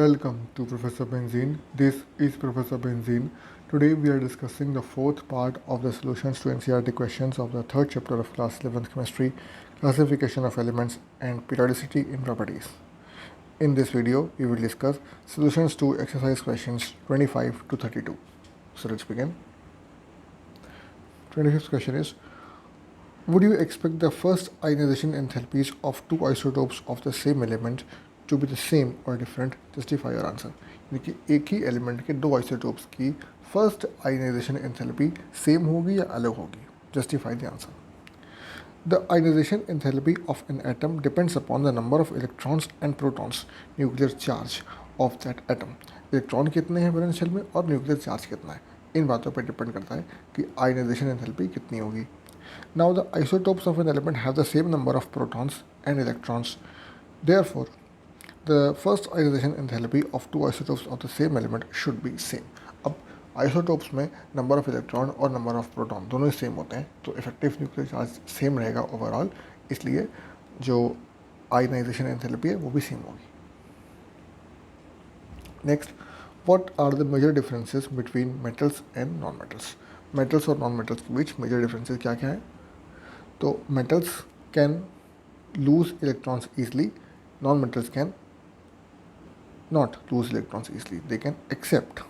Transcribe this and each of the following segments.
Welcome to Professor Benzene. This is Professor Benzene. Today we are discussing the fourth part of the solutions to NCERT questions of the third chapter of class 11th chemistry, classification of elements and periodicity in properties. In this video, we will discuss solutions to exercise questions 25 to 32. So let's begin. 25th question is, would you expect the first ionization enthalpies of two isotopes of the same element to be the same or different? Justify your answer. यानी कि एक ही element के दो isotopes की first ionization enthalpy same होगी या अलग होगी? Justify the answer. The ionization enthalpy of an atom depends upon the number of electrons and protons, nuclear charge of that atom. Electron कितने हैं वैलेंस शेल में और न्यूक्लियर चार्ज कितना है, इन बातों पर डिपेंड करता है कि आयनाइजेशन एंथैल्पी कितनी होगी. Now the isotopes of an element have the same number of protons and electrons. Therefore, the first ionization enthalpy of two isotopes of the same element should be same. अब isotopes में number of electron और number of proton दोनों ही same होते हैं, तो effective nuclear charge same रहेगा overall, इसलिए जो आयनाइजेशन एंथैल्पी है वो भी सेम होगी. Next, what are the major differences between metals and non metals? Metals और नॉन मेटल्स के बीच मेजर डिफरेंसेस क्या क्या है? तो metals can lose electrons easily, non metals can not lose electrons easily, they can accept.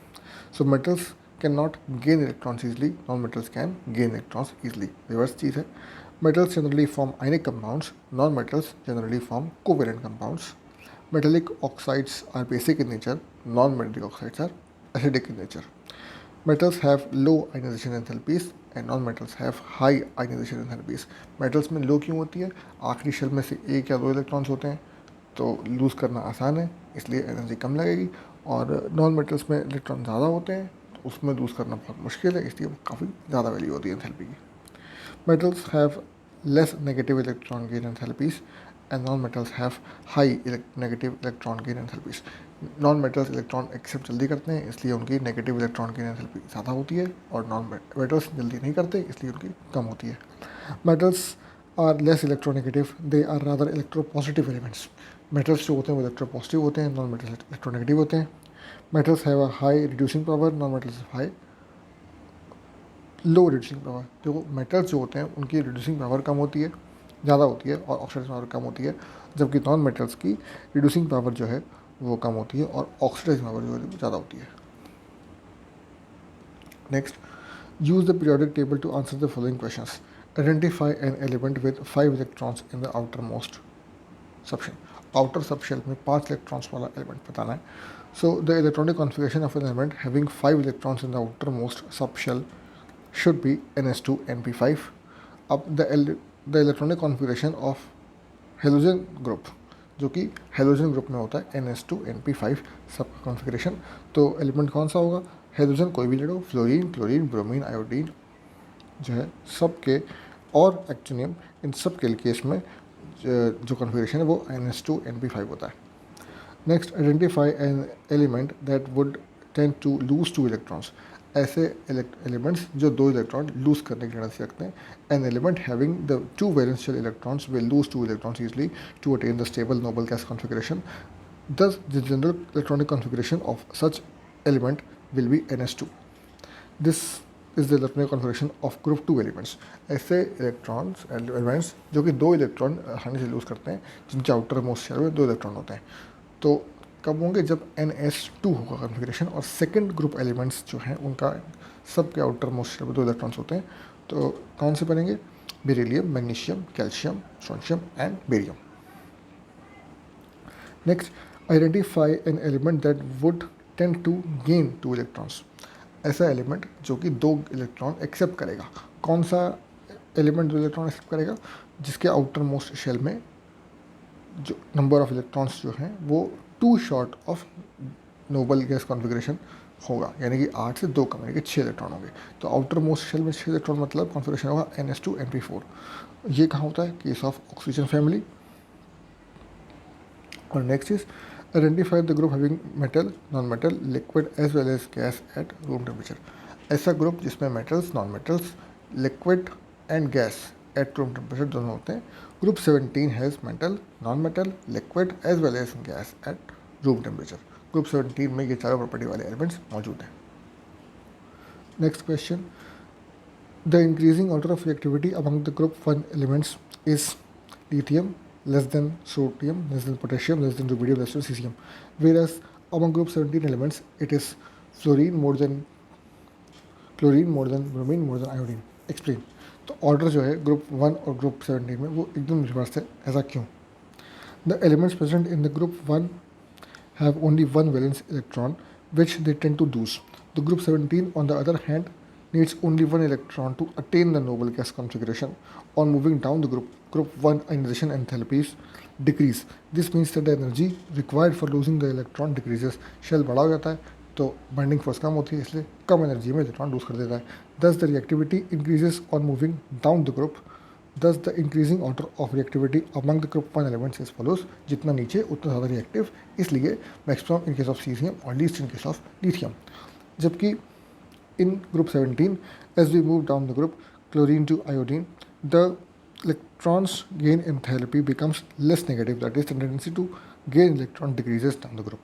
So metals cannot gain electrons easily, non-metals can gain electrons easily. Reverse चीज़ है. Metals generally form ionic compounds, non-metals generally form covalent compounds. Metallic oxides are basic in nature, non-metallic oxides are acidic in nature. Metals have low ionization enthalpies and non-metals have high ionization enthalpies. Metals में low क्यों होती है? आखिरी shell में से एक या दो इलेक्ट्रॉन्स होते हैं, तो लूज़ करना आसान है, इसलिए एनर्जी कम लगेगी. और नॉन मेटल्स में इलेक्ट्रॉन ज़्यादा होते हैं, तो उसमें लूज़ करना बहुत मुश्किल है, इसलिए वो काफ़ी ज़्यादा वैल्यू होती है एंथैल्पी की. Metals have less negative electron gain enthalpies and non metals have high negative electron gain enthalpies. Non metals electron accept जल्दी करते हैं, इसलिए उनकी नेगेटिव इलेक्ट्रॉन गेन एंथैल्पी ज़्यादा होती है, और नॉन मेटल्स जल्दी नहीं करते, इसलिए उनकी कम होती है. Metals are less electronegative, they are rather electropositive elements. Metals जो होते हैं वो इलेक्ट्रोपॉजिटिव होते हैं, नॉन मेटल्स इलेक्ट्रोनेगेटिव होते हैं. Metals have a high reducing power, non metals high low reducing power. जो मेटल्स जो होते हैं उनकी रिड्यूसिंग पावर कम होती है, ज़्यादा होती है, और ऑक्सीडाइजिंग पावर कम होती है, जबकि नॉन मेटल्स की रिड्यूसिंग पावर जो है वो कम होती है और ऑक्सीडाइजिंग पावर जो है वो ज़्यादा होती है. Next, use the periodic table to answer the following questions. Identify an element with 5 electrons in the outer most subshell. Outer subshell में 5 इलेक्ट्रॉन्स वाला एलिमेंट बताना है. So the electronic configuration of an element having 5 electrons in the outer most subshell should be NS2 NP5. अब the electronic configuration of halogen group, जो कि halogen group में होता है NS2 NP5 सब कॉन्फिगरेशन. तो एलिमेंट कौन सा होगा? हेलोजन कोई भी ले लो, फ्लोरीन, क्लोरीन, ब्रोमीन, आयोडीन जो है सब के, और एक्टिनियम, इन सब के केस में जो कॉन्फिगरेशन है वो NS2 NP5 होता है. Next, identify an element that would tend to lose 2 electrons. ऐसे एलिमेंट्स जो 2 इलेक्ट्रॉन लूज करने की टेंडेंसी रखते हैं. An element having the 2 valence shell electrons will lose 2 electrons easily to attain the stable noble gas configuration. Thus, the general electronic configuration of such element will be NS2. This is the electronic configuration of group 2 elements. ऐसे electrons elements जो कि 2 electron आसानी से loose करते हैं, जिनके outer most shell में 2 electron होते हैं, तो कब होंगे? जब NS2 होगा कॉन्फिगरेशन, और सेकंड ग्रुप एलिमेंट्स जो हैं उनका सब के आउटर मोस्ट शेल में 2 इलेक्ट्रॉन्स होते हैं. तो कौन से बनेंगे? Beryllium, magnesium, calcium, strontium and barium. Next, identify an element that would tend to gain 2 electrons. ऐसा एलिमेंट जो कि 2 इलेक्ट्रॉन एक्सेप्ट करेगा. कौन सा एलिमेंट 2 इलेक्ट्रॉन एक्सेप्ट करेगा? जिसके आउटर मोस्ट शेल में जो नंबर ऑफ इलेक्ट्रॉन्स जो हैं वो 2 short of noble gas configuration होगा, यानी कि 8 से 2 कम, यानी कि 6 इलेक्ट्रॉन होंगे. तो आउटर मोस्ट शेल में 6 इलेक्ट्रॉन मतलब कॉन्फिगरेशन होगा NS2 NP4. ये कहाँ होता है? Case of oxygen family. और next is identify the group having metal, non metal, liquid as well as gas at room temperature. ऐसा ग्रुप जिसमें metals, non metals, liquid and gas at room temperature दोनों होते हैं. Group 17 has metal, non metal, liquid as well as gas at room temperature. Group 17 में ये चारों property वाले elements मौजूद हैं। Next question, the increasing order of reactivity among the group 1 elements is lithium less than sodium, less than potassium, less than rubidium, less than cesium. Whereas among group 17 elements, it is fluorine more than chlorine more than bromine more than iodine. Explain. तो order जो है group 1 और group 17 में वो एकदम reverse है, ऐसा क्यों? The elements present in the group 1 have only one valence electron which they tend to lose. The group 17 on the other hand needs only one electron to attain the noble gas configuration. On moving down the group 1 ionization enthalpies decrease. This means that the energy required for losing the electron decreases. Shell बड़ा हो जाता है तो binding force कम होती है, इसलिए कम energy में electron lose कर देता है. Thus the reactivity increases on moving down the group. Thus the increasing order of reactivity among the group 1 elements is follows. जितना नीचे उतना ज़्यादा रिएक्टिव, इसलिए maximum in case of caesium और least in case of lithium. जबकि in group 17, as we move down the group chlorine to iodine, the electrons gain enthalpy becomes less negative, that is the tendency to gain electron decreases down the group.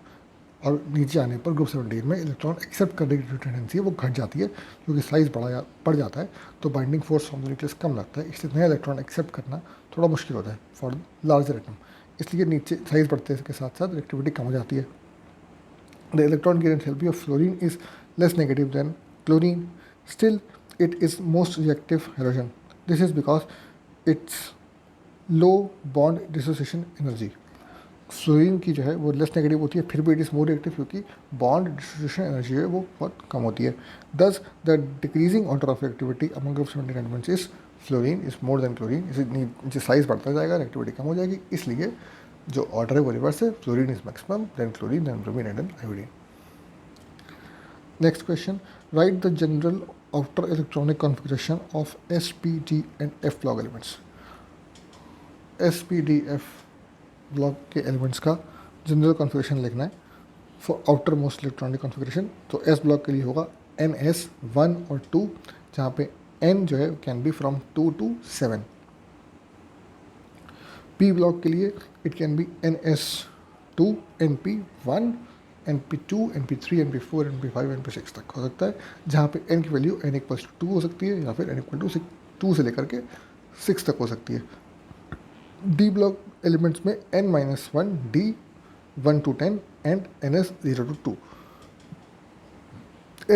और नीचे आने पर group 17 में electron accept करने की जो tendency है वो घट जाती है, क्योंकि साइज़ बढ़ जाता है तो binding force of the nucleus कम लगता है, इसलिए नया इलेक्ट्रॉन एक्सेप्ट करना थोड़ा मुश्किल होता है फॉर लार्जर एटम. इसलिए नीचे साइज़ बढ़ते के साथ साथ रिएक्टिविटी कम हो जाती है. The electron gain enthalpy of fluorine is less negative than chlorine. Still, it is most reactive halogen. This is because its low bond dissociation energy. Fluorine की जो है वो लेस नेगेटिव होती है, फिर भी इट इज़ मोर रिएक्टिव क्योंकि bond dissociation energy है वो बहुत कम होती है. दस the decreasing order of reactivity among group 17 elements is fluorine is more than chlorine. इसे साइज बढ़ता जाएगा, रिएक्टिविटी कम हो जाएगी, इसलिए जो ऑर्डर है वो रिवर्स है. Fluorine is maximum, then chlorine, then bromine and then iodine. Next question, write the general outer electronic configuration of S, P, D and F block elements. S, P, D, F block के elements का general configuration लिखना है for outermost electronic configuration. तो S block के लिए होगा NS 1 और 2, जहाँ पे N जो है can be from 2 to 7. P block के लिए it can be NS 2, NP 1, NP2, NP3, NP4, NP5, NP6 तक हो सकता है, जहाँ पे n की वैल्यू n इक्वल्स टू 2 हो सकती है या फिर n इक्वल टू 2 से लेकर के 6 तक हो सकती है. D ब्लॉक एलिमेंट्स में n-1 D 1 to 10 and NS 0 to 2.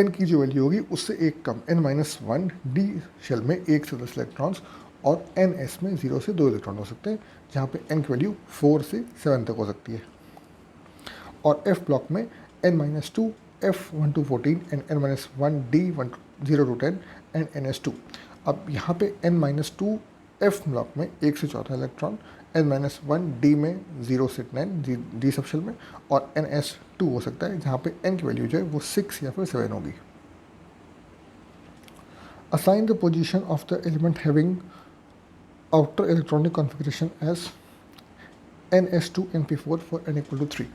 n की जो वैल्यू होगी उससे एक कम, n-1 D शेल में 1 से 10 इलेक्ट्रॉन्स और NS में 0 से 2 इलेक्ट्रॉन हो सकते हैं, जहाँ पे n की वैल्यू 4 से 7 तक हो सकती है. और F ब्लॉक में n-2 F 1 to 14 and n-1 D 0 to 10 and NS2. अब यहाँ पे n-2 F ब्लॉक में 1 से 14 इलेक्ट्रॉन, n-1 D में 0 से 9 D सब शेल में, और NS2 हो सकता है जहाँ पे n की वैल्यू जो है वो 6 या फिर 7 होगी. Assign the position of the element having outer electronic configuration as NS2 NP4 for n equal to 3.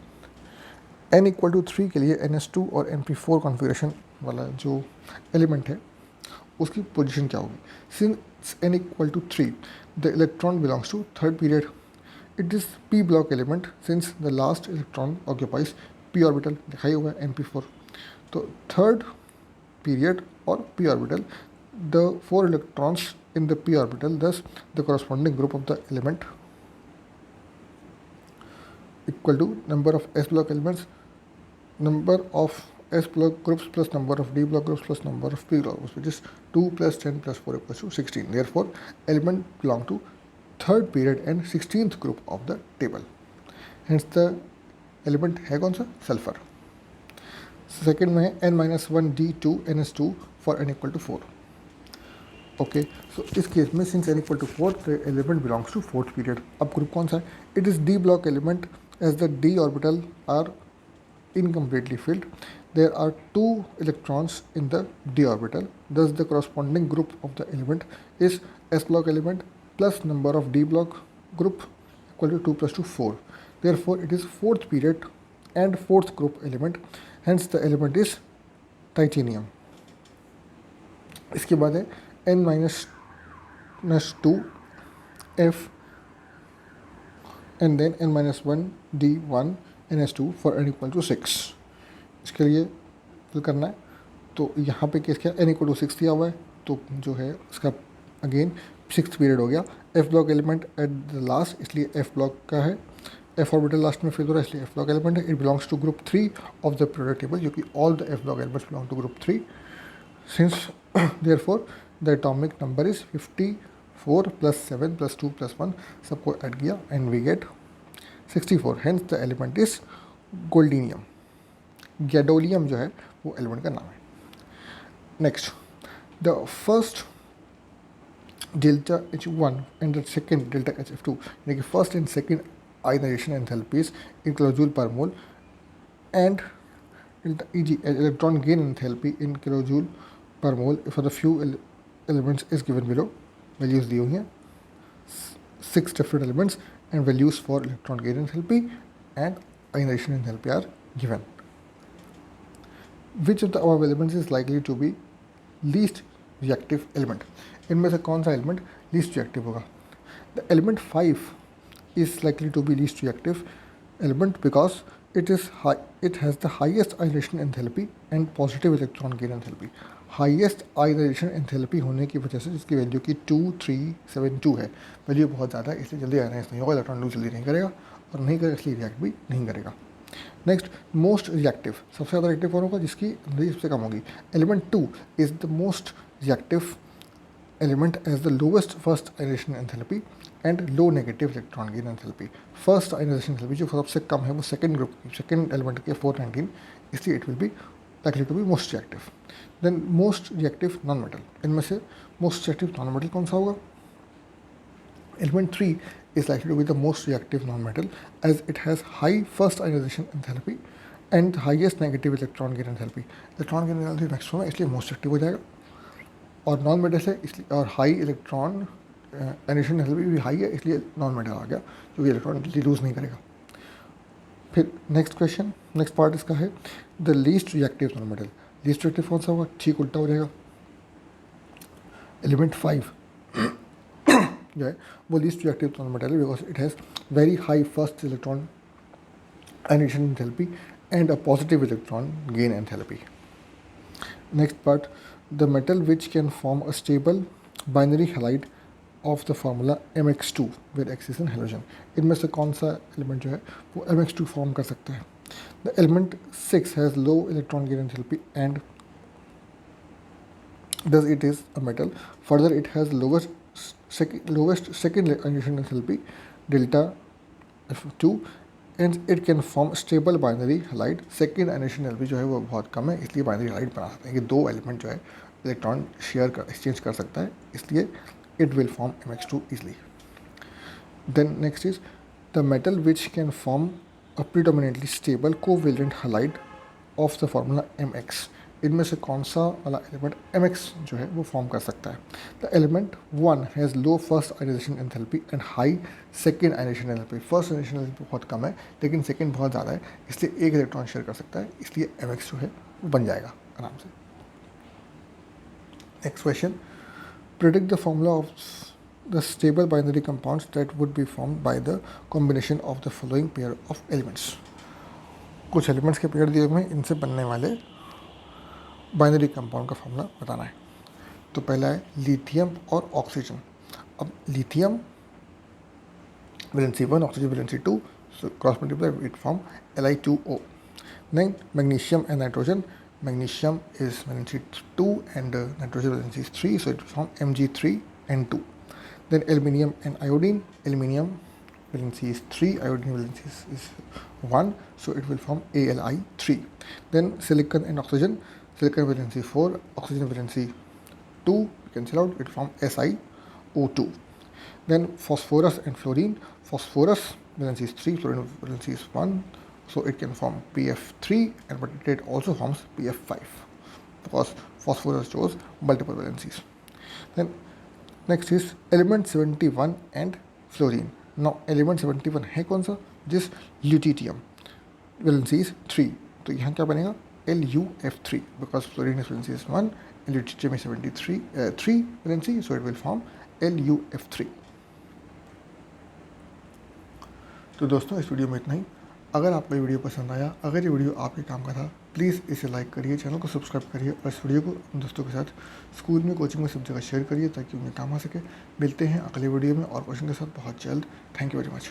n equal to 3 के लिए NS2 और NP4 कॉन्फ़िगरेशन वाला जो एलिमेंट है उसकी पोजीशन क्या होगी. Since n equal to 3 the electron belongs to third period. It is P block element since the last electron occupies P orbital, दिखाई होगा NP4. तो थर्ड पीरियड और P orbital, the 4 electrons in the P orbital, thus the corresponding group of the element equal to number of S block elements, number of S block groups plus number of D block groups plus number of P block groups, which is 2 plus 10 plus 4 equals to 16. Therefore, element belong to third period and 16th group of the table. Hence the element है कौन सा? Sulfur. Second में है n-1 D2 NS2 for n equal to 4. Okay, so इस case में since n equal to 4 the element belongs to fourth period. अब group कौन सा है? It is D block element as the D orbital are incompletely filled. There are 2 electrons in the D orbital. Thus the corresponding group of the element is S block element plus number of D block group equal to 2 plus 2 4. Therefore it is fourth period and fourth group element. Hence the element is titanium. इसके बाद है n-2 F and then n-1 D1 NH2 for n equal to 6। इसके लिए fill करना है, तो यहाँ पे केस क्या n इक्वल टू 6 दिया हुआ है, तो जो है इसका अगेन 6th पीरियड हो गया। F block element at the last, इसलिए F ब्लॉक का है, F ऑर्बिटल लास्ट में फिल हो रहा है, इसलिए F ब्लॉक एलिमेंट है। It belongs to group 3 of the periodic table, जो कि all the F block elements belong to group 3 since therefore the atomic number is 54 + 7 + 2 + 1, सबको ऐड किया and we get 64। Hence the element is gadolinium. Gadolinium जो है वो element का नाम है। Next, the first delta H1 and the second delta HF2, यानी कि first and second ionisation enthalpies in kilojoule per mole and delta EG electron gain enthalpy in kilojoule per mole for the few elements is given below। Values दी हुई हैं 6 different elements and values for electron gain enthalpy and ionization enthalpy are given। Which of the above elements is likely to be least reactive element? इनमें से कौन सा element least reactive होगा? The element 5 is likely to be least reactive element because it has the highest ionization enthalpy and positive electron gain enthalpy। Highest ionization enthalpy होने की वजह से, जिसकी वैल्यू की 2372 है, वैल्यू बहुत ज़्यादा है, इसलिए जल्दी आयनाइज नहीं होगा, इलेक्ट्रॉन लूज जल्दी नहीं करेगा, और नहीं करेगा इसलिए रिएक्ट भी नहीं करेगा। नेक्स्ट, मोस्ट रिएक्टिव, सबसे ज़्यादा रिएक्टिव कौन होगा? जिसकी एनर्जी सबसे कम होगी। Element 2 is the most reactive element as the lowest first ionization enthalpy and low negative electron gain enthalpy। First ionization enthalpy जो सबसे कम है वो सेकेंड ग्रुप की, सेकेंड एलिमेंट के 419, इसलिए it will be likely to be most reactive। Then most reactive non metal, इनमें से मोस्ट रिएक्टिव नॉन मेटल कौन सा होगा? Element 3 is likely to be the most reactive non-metal as it has high first ionization enthalpy and highest negative electron gain enthalpy। Electron gain enthalpy maximum है, इसलिए most reactive हो जाएगा, और non metal है इसलिए, और हाई इलेक्ट्रॉन एनिशन एनर्जी भी high है, इसलिए नॉन मेटल आ गया, क्योंकि इलेक्ट्रॉन लूज नहीं करेगा। फिर नेक्स्ट क्वेश्चन, नेक्स्ट पार्ट इसका है the least reactive non metal. Least reactive कौन सा होगा? ठीक उल्टा हो जाएगा। एलिमेंट 5 जो है वो लीस्ट रिएक्टिव नॉन मेटल है because it has very high first electron ionisation enthalpy and a positive electron gain enthalpy. Next part, the metal which can form a stable binary halide of the formula mx2 where x is an halogen। इनमें से कौन सा element जो है वो mx2 form कर सकता है? The element 6 has low electron gain enthalpy and thus it is a metal। further it has lowest second ionization enthalpy delta F2 and it can form stable binary halide। Second ionization enthalpy जो है वो बहुत कम है, इसलिए binary halide बना सकते हैं कि दो एलिमेंट जो है इलेक्ट्रॉन शेयर कर एक्सचेंज कर सकता है, इसलिए it will form mx2 easily। then next is the metal which can form a predominantly stable covalent halide of the formula mx। इनमें से कौन सा वाला एलिमेंट mx जो है वो फॉर्म कर सकता है? The element 1 has low first ionization enthalpy and high second ionization enthalpy. First ionization enthalpy बहुत कम है, लेकिन सेकेंड बहुत ज़्यादा है, इसलिए एक इलेक्ट्रॉन शेयर कर सकता है, इसलिए mx जो है वो बन जाएगा आराम से। Next question, predict the formula of the stable binary compounds that would be formed by the combination of the following pair of elements. कुछ एलिमेंट्स के पेयर दिए हुए हैं, इनसे बनने वाले बाइनरी कंपाउंड का फॉर्मूला बताना है। तो पहला है लिथियम और ऑक्सीजन। अब lithium valency 1, oxygen valency 2, so cross multiply it form Li2O। Then magnesium and nitrogen, magnesium is valency 2 and nitrogen valency is 3, so it will form Mg3N2। Then aluminium and iodine, aluminium valency is 3, iodine valency is 1, so it will form Al3। Then silicon and oxygen, silicon valency 4, oxygen valency 2, cancel out, it form SiO2। Then phosphorus and fluorine, phosphorus valency is 3, fluorine valency is 1, so it can form PF3, and but it also forms PF5 because phosphorus shows multiple valencies। Then next is element 71 and fluorine। Now element 71 है कौन सा? जिस lutetium valency is 3, तो यहाँ क्या बनेगा? LuF3 because fluorine valency is 1 and lutetium is 3 valency, so it will form LuF3। तो दोस्तों इस वीडियो में इतना ही। अगर आपको ये वीडियो पसंद आया, अगर ये वीडियो आपके काम का था, प्लीज़ इसे लाइक करिए, चैनल को सब्सक्राइब करिए और इस वीडियो को अपने दोस्तों के साथ स्कूल में, कोचिंग में सब जगह शेयर करिए ताकि उन्हें काम आ सके। मिलते हैं अगले वीडियो में और क्वेश्चन के साथ बहुत जल्द। Thank you very much.